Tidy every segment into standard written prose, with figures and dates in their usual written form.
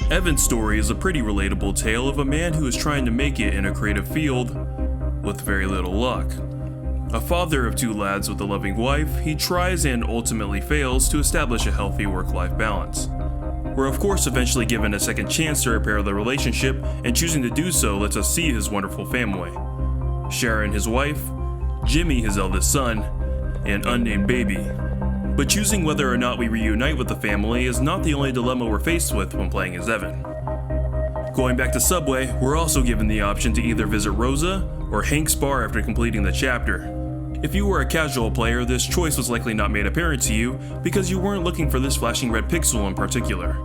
Evan's story is a pretty relatable tale of a man who is trying to make it in a creative field with very little luck. A father of two lads with a loving wife, he tries and ultimately fails to establish a healthy work-life balance. We're of course eventually given a second chance to repair the relationship, and choosing to do so lets us see his wonderful family. Sharon, his wife, Jimmy, his eldest son, and unnamed baby. But choosing whether or not we reunite with the family is not the only dilemma we're faced with when playing as Evan. Going back to Subway, we're also given the option to either visit Rosa or Hank's bar after completing the chapter. If you were a casual player, this choice was likely not made apparent to you because you weren't looking for this flashing red pixel in particular.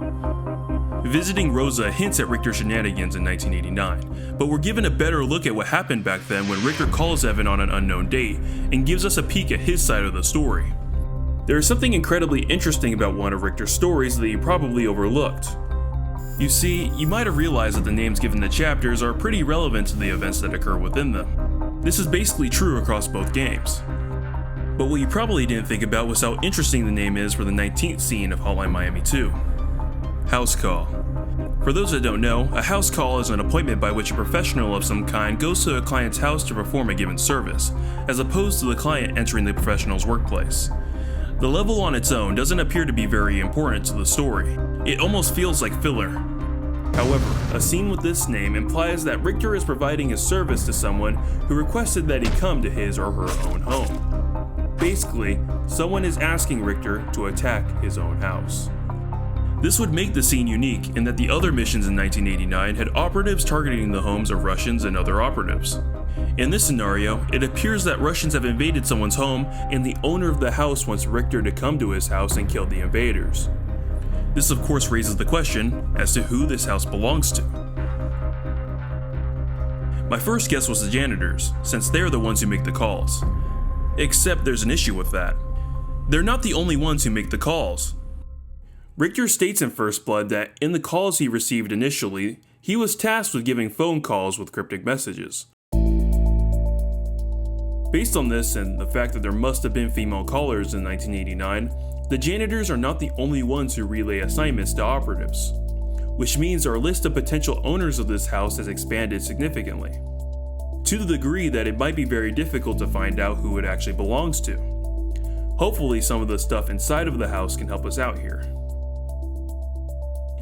Visiting Rosa hints at Richter's shenanigans in 1989, but we're given a better look at what happened back then when Richter calls Evan on an unknown date and gives us a peek at his side of the story. There is something incredibly interesting about one of Richter's stories that you probably overlooked. You see, you might have realized that the names given the chapters are pretty relevant to the events that occur within them. This is basically true across both games. But what you probably didn't think about was how interesting the name is for the 19th scene of Hotline Miami 2. House Call. For those that don't know, a house call is an appointment by which a professional of some kind goes to a client's house to perform a given service, as opposed to the client entering the professional's workplace. The level on its own doesn't appear to be very important to the story. It almost feels like filler. However, a scene with this name implies that Richter is providing a service to someone who requested that he come to his or her own home. Basically, someone is asking Richter to attack his own house. This would make the scene unique in that the other missions in 1989 had operatives targeting the homes of Russians and other operatives. In this scenario, it appears that Russians have invaded someone's home and the owner of the house wants Richter to come to his house and kill the invaders. This of course raises the question as to who this house belongs to. My first guess was the janitors, since they're the ones who make the calls. Except there's an issue with that. They're not the only ones who make the calls. Richter states in First Blood that in the calls he received initially, he was tasked with giving phone calls with cryptic messages. Based on this and the fact that there must have been female callers in 1989, the janitors are not the only ones who relay assignments to operatives, which means our list of potential owners of this house has expanded significantly, to the degree that it might be very difficult to find out who it actually belongs to. Hopefully some of the stuff inside of the house can help us out here.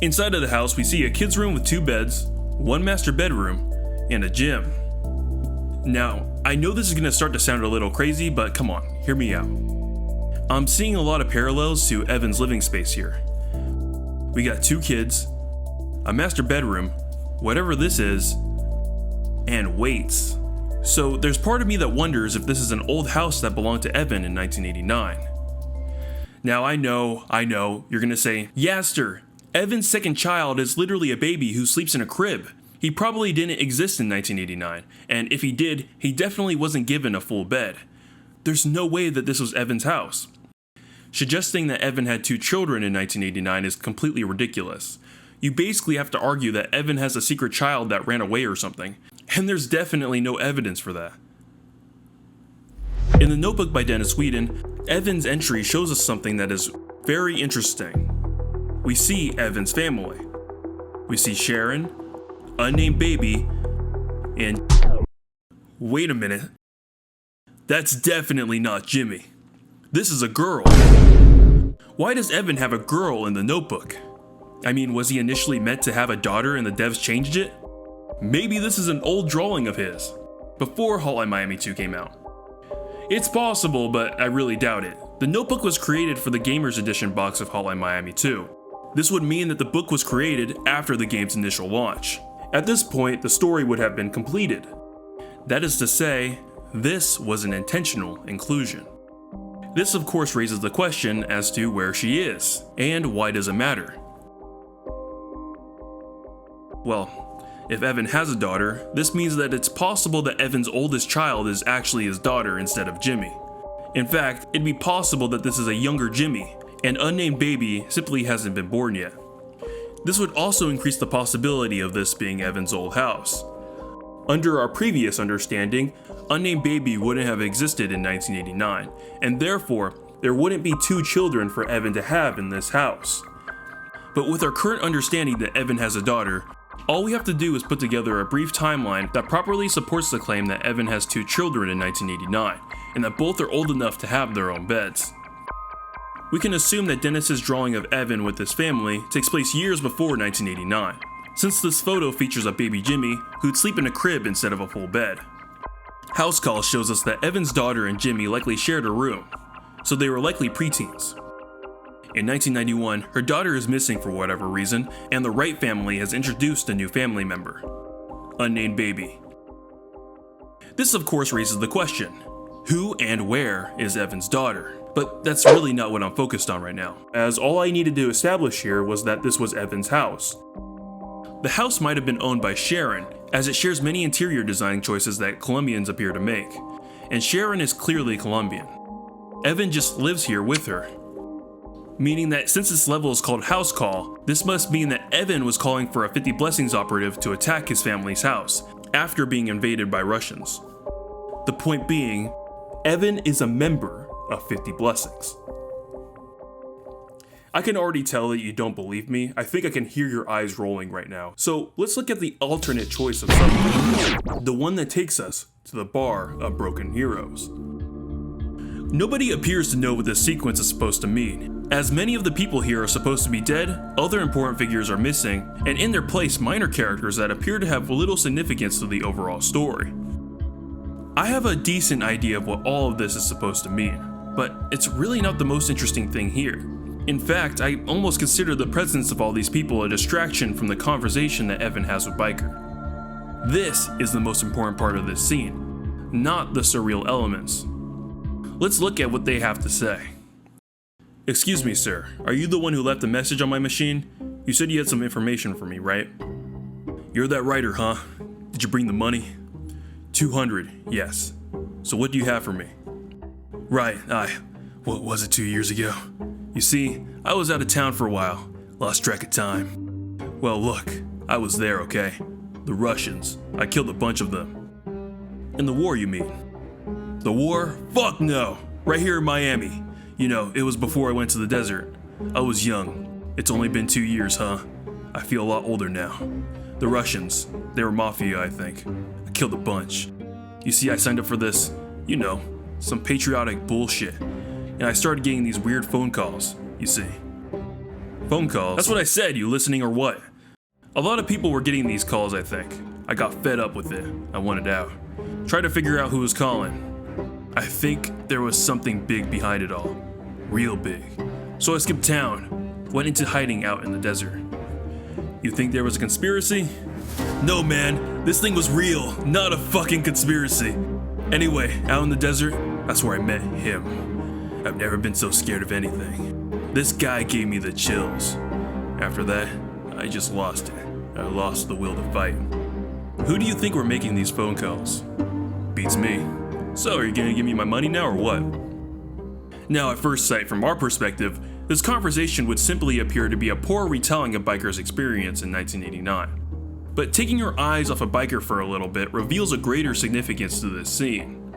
Inside of the house we see a kid's room with 2 beds, 1 master bedroom, and a gym. Now, I know this is going to start to sound a little crazy, but come on, hear me out. I'm seeing a lot of parallels to Evan's living space here. We got 2 kids, a master bedroom, whatever this is, and weights. So there's part of me that wonders if this is an old house that belonged to Evan in 1989. Now I know, you're gonna say, Yaster, Evan's second child is literally a baby who sleeps in a crib. He probably didn't exist in 1989, and if he did, he definitely wasn't given a full bed. There's no way that this was Evan's house. Suggesting that Evan had 2 children in 1989 is completely ridiculous. You basically have to argue that Evan has a secret child that ran away or something, and there's definitely no evidence for that. In the Notebook by Dennis Whedon, Evan's entry shows us something that is very interesting. We see Evan's family. We see Sharon, unnamed baby, and wait a minute. That's definitely not Jimmy. This is a girl. Why does Evan have a girl in the Notebook? I mean, was he initially meant to have a daughter and the devs changed it? Maybe this is an old drawing of his, before Hotline Miami 2 came out. It's possible, but I really doubt it. The Notebook was created for the Gamers Edition box of Hotline Miami 2. This would mean that the book was created after the game's initial launch. At this point, the story would have been completed. That is to say, this was an intentional inclusion. This of course raises the question as to where she is, and why does it matter? Well, if Evan has a daughter, this means that it's possible that Evan's oldest child is actually his daughter instead of Jimmy. In fact, it'd be possible that this is a younger Jimmy, and unnamed baby simply hasn't been born yet. This would also increase the possibility of this being Evan's old house. Under our previous understanding, unnamed baby wouldn't have existed in 1989, and therefore, there wouldn't be 2 children for Evan to have in this house. But with our current understanding that Evan has a daughter, all we have to do is put together a brief timeline that properly supports the claim that Evan has 2 children in 1989, and that both are old enough to have their own beds. We can assume that Dennis's drawing of Evan with his family takes place years before 1989, since this photo features a baby Jimmy who'd sleep in a crib instead of a full bed. House call shows us that Evan's daughter and Jimmy likely shared a room, so they were likely preteens. In 1991, her daughter is missing for whatever reason, and the Wright family has introduced a new family member, unnamed baby. This of course raises the question, who and where is Evan's daughter? But that's really not what I'm focused on right now, as all I needed to establish here was that this was Evan's house. The house might have been owned by Sharon, as it shares many interior design choices that Colombians appear to make, and Sharon is clearly Colombian. Evan just lives here with her. Meaning that since this level is called house call, this must mean that Evan was calling for a 50 Blessings operative to attack his family's house, after being invaded by Russians. The point being, Evan is a member of 50 Blessings. I can already tell that you don't believe me. I think I can hear your eyes rolling right now. So let's look at the alternate choice of something. The one that takes us to the bar of broken heroes. Nobody appears to know what this sequence is supposed to mean. As many of the people here are supposed to be dead, other important figures are missing, and in their place minor characters that appear to have little significance to the overall story. I have a decent idea of what all of this is supposed to mean, but it's really not the most interesting thing here. In fact, I almost consider the presence of all these people a distraction from the conversation that Evan has with Biker. This is the most important part of this scene, not the surreal elements. Let's look at what they have to say. Excuse me, sir, are you the one who left a message on my machine? You said you had some information for me, right? You're that writer, huh? Did you bring the money? 200, yes. So what do you have for me? Right, what was it 2 years ago? You see, I was out of town for a while, lost track of time. Well look, I was there, okay? The Russians, I killed a bunch of them. In the war, you mean? The war? Fuck no! Right here in Miami. You know, it was before I went to the desert. I was young. It's only been 2 years, huh? I feel a lot older now. The Russians, they were mafia, I think. I killed a bunch. You see, I signed up for this, you know, some patriotic bullshit. And I started getting these weird phone calls, you see. Phone calls? That's what I said, you listening or what? A lot of people were getting these calls, I think. I got fed up with it. I wanted out. Tried to figure out who was calling. I think there was something big behind it all. Real big. So I skipped town, went into hiding out in the desert. You think there was a conspiracy? No man, this thing was real, not a fucking conspiracy. Anyway, out in the desert, that's where I met him. I've never been so scared of anything. This guy gave me the chills. After that, I just lost it. I lost the will to fight. Who do you think were making these phone calls? Beats me. So are you gonna give me my money now or what? Now at first sight, from our perspective, this conversation would simply appear to be a poor retelling of Biker's experience in 1989. But taking your eyes off of Biker for a little bit reveals a greater significance to this scene.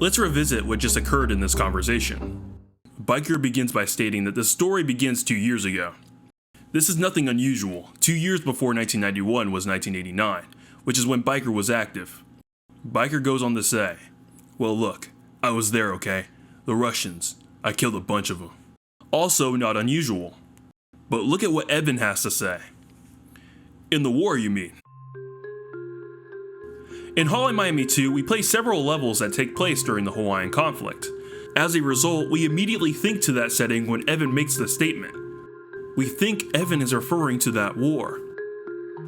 Let's revisit what just occurred in this conversation. Biker begins by stating that the story begins 2 years ago. This is nothing unusual. 2 years before 1991 was 1989, which is when Biker was active. Biker goes on to say, well look, I was there, okay? The Russians, I killed a bunch of them. Also not unusual. But look at what Evan has to say. In the war, you mean? In Hotline Miami 2, we play several levels that take place during the Hawaiian conflict. As a result, we immediately think to that setting when Evan makes the statement. We think Evan is referring to that war.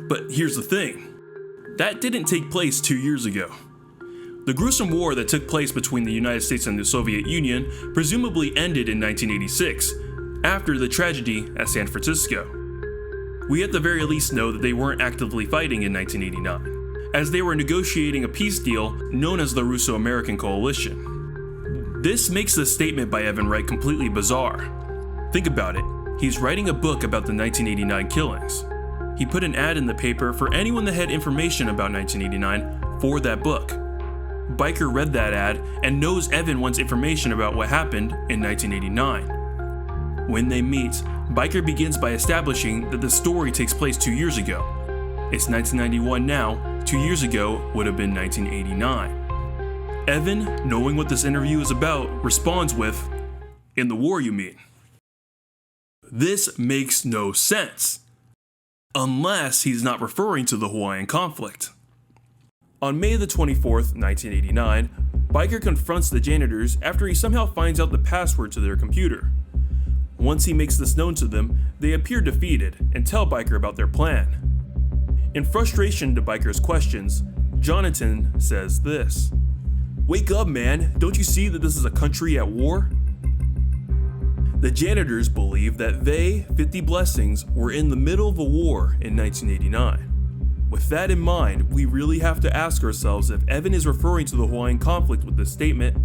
But here's the thing. That didn't take place 2 years ago. The gruesome war that took place between the United States and the Soviet Union presumably ended in 1986, after the tragedy at San Francisco. We at the very least know that they weren't actively fighting in 1989, as they were negotiating a peace deal known as the Russo-American Coalition. This makes the statement by Evan Wright completely bizarre. Think about it, he's writing a book about the 1989 killings. He put an ad in the paper for anyone that had information about 1989 for that book. Biker read that ad and knows Evan wants information about what happened in 1989. When they meet, Biker begins by establishing that the story takes place 2 years ago. It's 1991 now, 2 years ago would have been 1989. Evan, knowing what this interview is about, responds with, "In the war, you mean?" This makes no sense, unless he's not referring to the Hawaiian conflict. On May the 24th, 1989, Biker confronts the janitors after he somehow finds out the password to their computer. Once he makes this known to them, they appear defeated and tell Biker about their plan. In frustration to Biker's questions, Jonathan says this: "Wake up, man, don't you see that this is a country at war?" The janitors believe that they, 50 Blessings, were in the middle of a war in 1989. With that in mind, we really have to ask ourselves if Evan is referring to the Hawaiian conflict with this statement,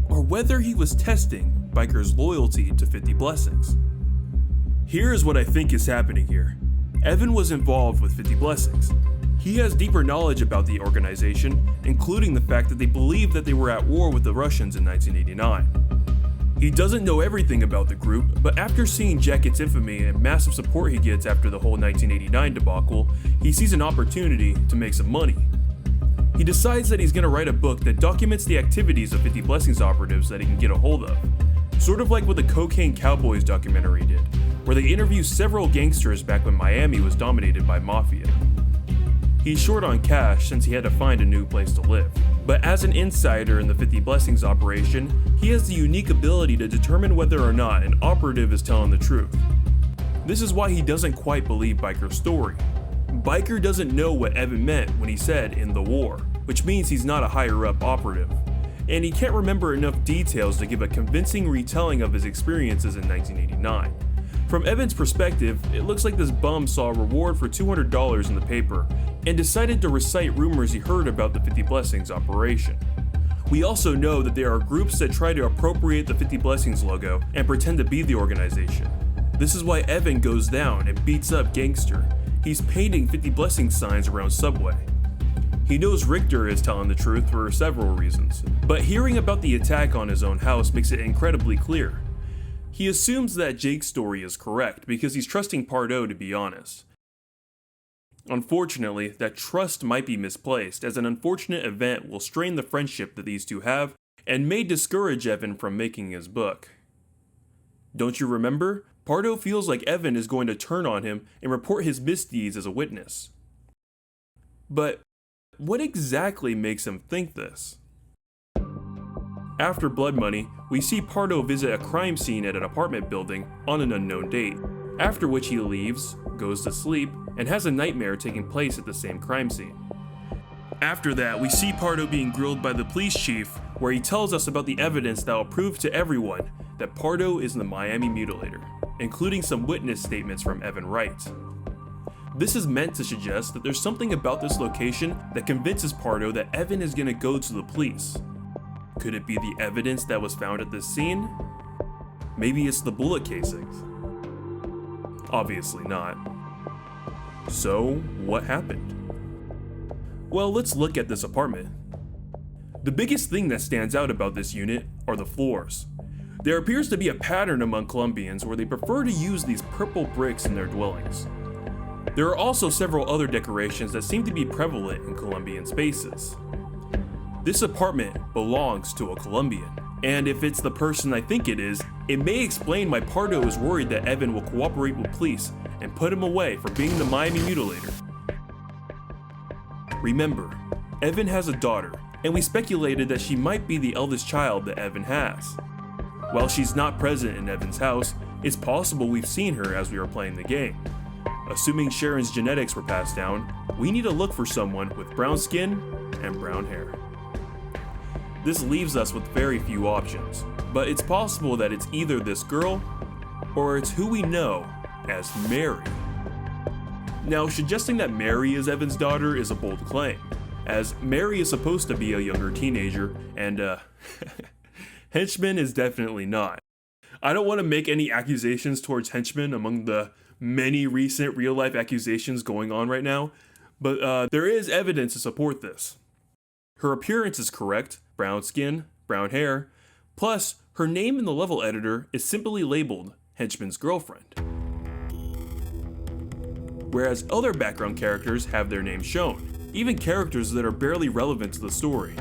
or whether he was testing Biker's loyalty to 50 Blessings. Here is what I think is happening here. Evan was involved with 50 Blessings. He has deeper knowledge about the organization, including the fact that they believe that they were at war with the Russians in 1989. He doesn't know everything about the group, but after seeing Jacket's infamy and massive support he gets after the whole 1989 debacle, he sees an opportunity to make some money. He decides that he's going to write a book that documents the activities of 50 Blessings operatives that he can get a hold of. Sort of like what the Cocaine Cowboys documentary did, where they interview several gangsters back when Miami was dominated by mafia. He's short on cash since he had to find a new place to live. But as an insider in the 50 Blessings operation, he has the unique ability to determine whether or not an operative is telling the truth. This is why he doesn't quite believe Biker's story. Biker doesn't know what Evan meant when he said "in the war," which means he's not a higher up operative. And he can't remember enough details to give a convincing retelling of his experiences in 1989. From Evan's perspective, it looks like this bum saw a reward for $200 in the paper and decided to recite rumors he heard about the 50 Blessings operation. We also know that there are groups that try to appropriate the 50 Blessings logo and pretend to be the organization. This is why Evan goes down and beats up Gangster. He's painting 50 Blessings signs around Subway. He knows Richter is telling the truth for several reasons, but hearing about the attack on his own house makes it incredibly clear. He assumes that Jake's story is correct because he's trusting Partardo to be honest. Unfortunately, that trust might be misplaced, as an unfortunate event will strain the friendship that these two have and may discourage Evan from making his book. Don't you remember? Partardo feels like Evan is going to turn on him and report his misdeeds as a witness. But what exactly makes him think this? After Blood Money, we see Partardo visit a crime scene at an apartment building on an unknown date, after which he leaves, goes to sleep, and has a nightmare taking place at the same crime scene. After that, we see Partardo being grilled by the police chief, where he tells us about the evidence that will prove to everyone that Partardo is the Miami Mutilator, including some witness statements from Evan Wright. This is meant to suggest that there's something about this location that convinces Partardo that Evan is going to go to the police. Could it be the evidence that was found at this scene? Maybe it's the bullet casings. Obviously not. So, what happened? Well, let's look at this apartment. The biggest thing that stands out about this unit are the floors. There appears to be a pattern among Colombians where they prefer to use these purple bricks in their dwellings. There are also several other decorations that seem to be prevalent in Colombian spaces. This apartment belongs to a Colombian, and if it's the person I think it is, it may explain why Partardo is worried that Evan will cooperate with police and put him away for being the Miami Mutilator. Remember, Evan has a daughter, and we speculated that she might be the eldest child that Evan has. While she's not present in Evan's house, it's possible we've seen her as we were playing the game. Assuming Sharon's genetics were passed down, we need to look for someone with brown skin and brown hair. This leaves us with very few options, but it's possible that it's either this girl or it's who we know as Mary. Now, suggesting that Mary is Evan's daughter is a bold claim, as Mary is supposed to be a younger teenager and Henchman is definitely not. I don't want to make any accusations towards Henchman among the many recent real-life accusations going on right now, but there is evidence to support this. Her appearance is correct, brown skin, brown hair, plus her name in the level editor is simply labeled Henchman's girlfriend. whereas other background characters have their names shown, even characters that are barely relevant to the story,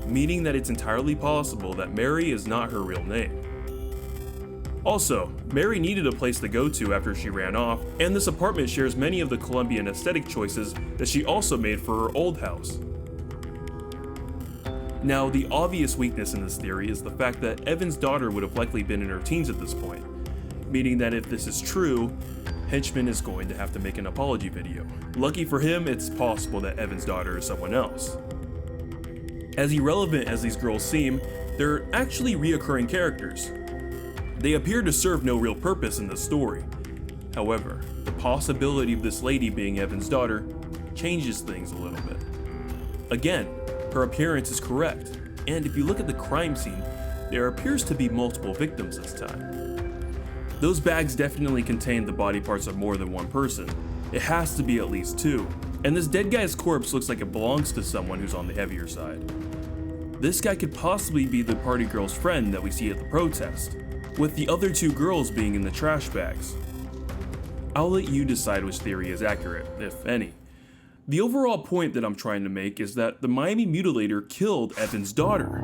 meaning that it's entirely possible that Mary is not her real name. Also, Mary needed a place to go to after she ran off, and this apartment shares many of the Colombian aesthetic choices that she also made for her old house. Now, the obvious weakness in this theory is the fact that Evan's daughter would have likely been in her teens at this point, meaning that if this is true, Henchman is going to have to make an apology video. Lucky for him, it's possible that Evan's daughter is someone else. As irrelevant as these girls seem, they're actually reoccurring characters. They appear to serve no real purpose in this story. However, the possibility of this lady being Evan's daughter changes things a little bit. Again, her appearance is correct, and if you look at the crime scene, there appears to be multiple victims this time. Those bags definitely contain the body parts of more than one person. It has to be at least two, and this dead guy's corpse looks like it belongs to someone who's on the heavier side. This guy could possibly be the party girl's friend that we see at the protest, with the other two girls being in the trash bags. I'll let you decide which theory is accurate, if any. The overall point that I'm trying to make is that the Miami Mutilator killed Evan's daughter.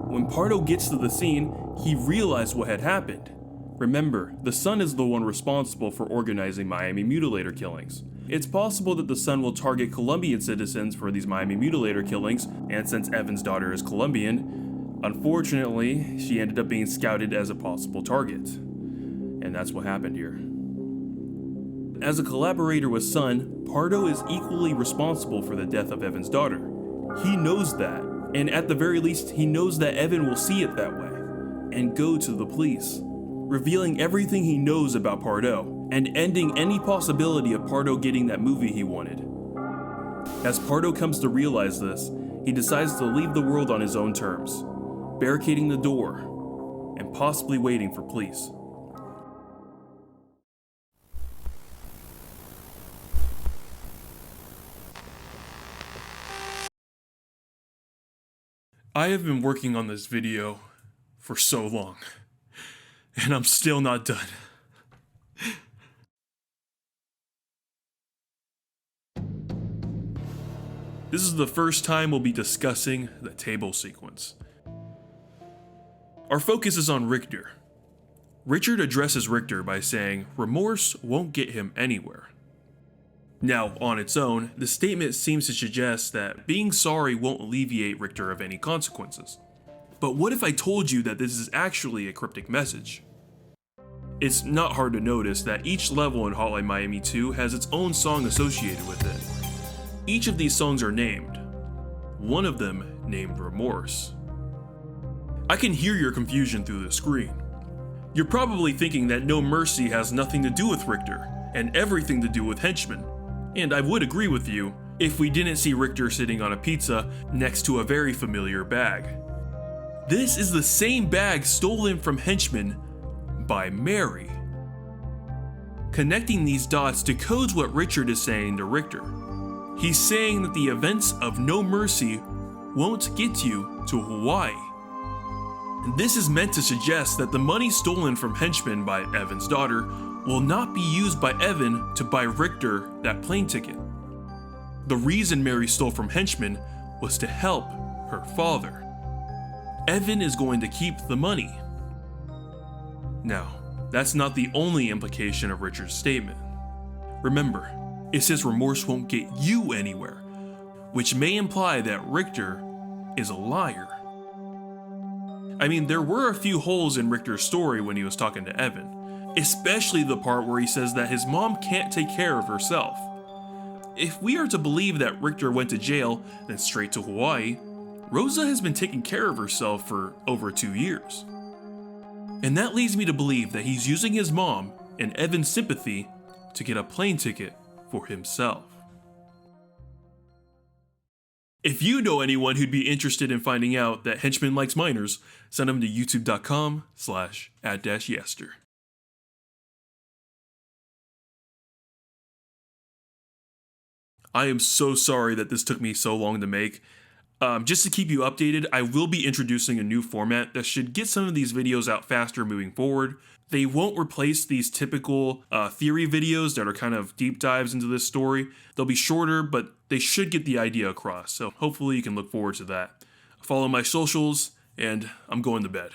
When Pardo gets to the scene, he realized what had happened. Remember, the son is the one responsible for organizing Miami Mutilator killings. It's possible that the son will target Colombian citizens for these Miami Mutilator killings, and since Evan's daughter is Colombian, unfortunately, she ended up being scouted as a possible target. And that's what happened here. As a collaborator with Son, Pardo is equally responsible for the death of Evan's daughter. He knows that, and at the very least, he knows that Evan will see it that way, and go to the police, revealing everything he knows about Pardo, and ending any possibility of Pardo getting that movie he wanted. As Pardo comes to realize this, he decides to leave the world on his own terms, barricading the door, and possibly waiting for police. I have been working on this video for so long, and I'm still not done. This is the first time we'll be discussing the table sequence. Our focus is on Richter. Richard addresses Richter by saying remorse won't get him anywhere. Now, on its own, the statement seems to suggest that being sorry won't alleviate Richter of any consequences. But what if I told you that this is actually a cryptic message? It's not hard to notice that each level in Hotline Miami 2 has its own song associated with it. Each of these songs are named, one of them named Remorse. I can hear your confusion through the screen. You're probably thinking that No Mercy has nothing to do with Richter, and everything to do with Henchman. And I would agree with you if we didn't see Richter sitting on a pizza next to a very familiar bag. This is the same bag stolen from Henchman by Mary. Connecting these dots decodes what Richard is saying to Richter. He's saying that the events of No Mercy won't get you to Hawaii. And this is meant to suggest that the money stolen from Henchman by Evan's daughter will not be used by Evan to buy Richter that plane ticket. The reason Mary stole from Henchman was to help her father. Evan is going to keep the money. Now, that's not the only implication of Richard's statement. Remember, it says remorse won't get you anywhere, which may imply that Richter is a liar. I mean, there were a few holes in Richter's story when he was talking to Evan, especially the part where he says that his mom can't take care of herself. If we are to believe that Richter went to jail, then straight to Hawaii, Rosa has been taking care of herself for over 2 years. And that leads me to believe that he's using his mom and Evan's sympathy to get a plane ticket for himself. If you know anyone who'd be interested in finding out that Henchman likes minors, send them to youtube.com/@yester. I am so sorry that this took me so long to make. Just to keep you updated, I will be introducing a new format that should get some of these videos out faster moving forward. They won't replace these typical theory videos that are kind of deep dives into this story. They'll be shorter, but they should get the idea across. So hopefully you can look forward to that. Follow my socials, and I'm going to bed.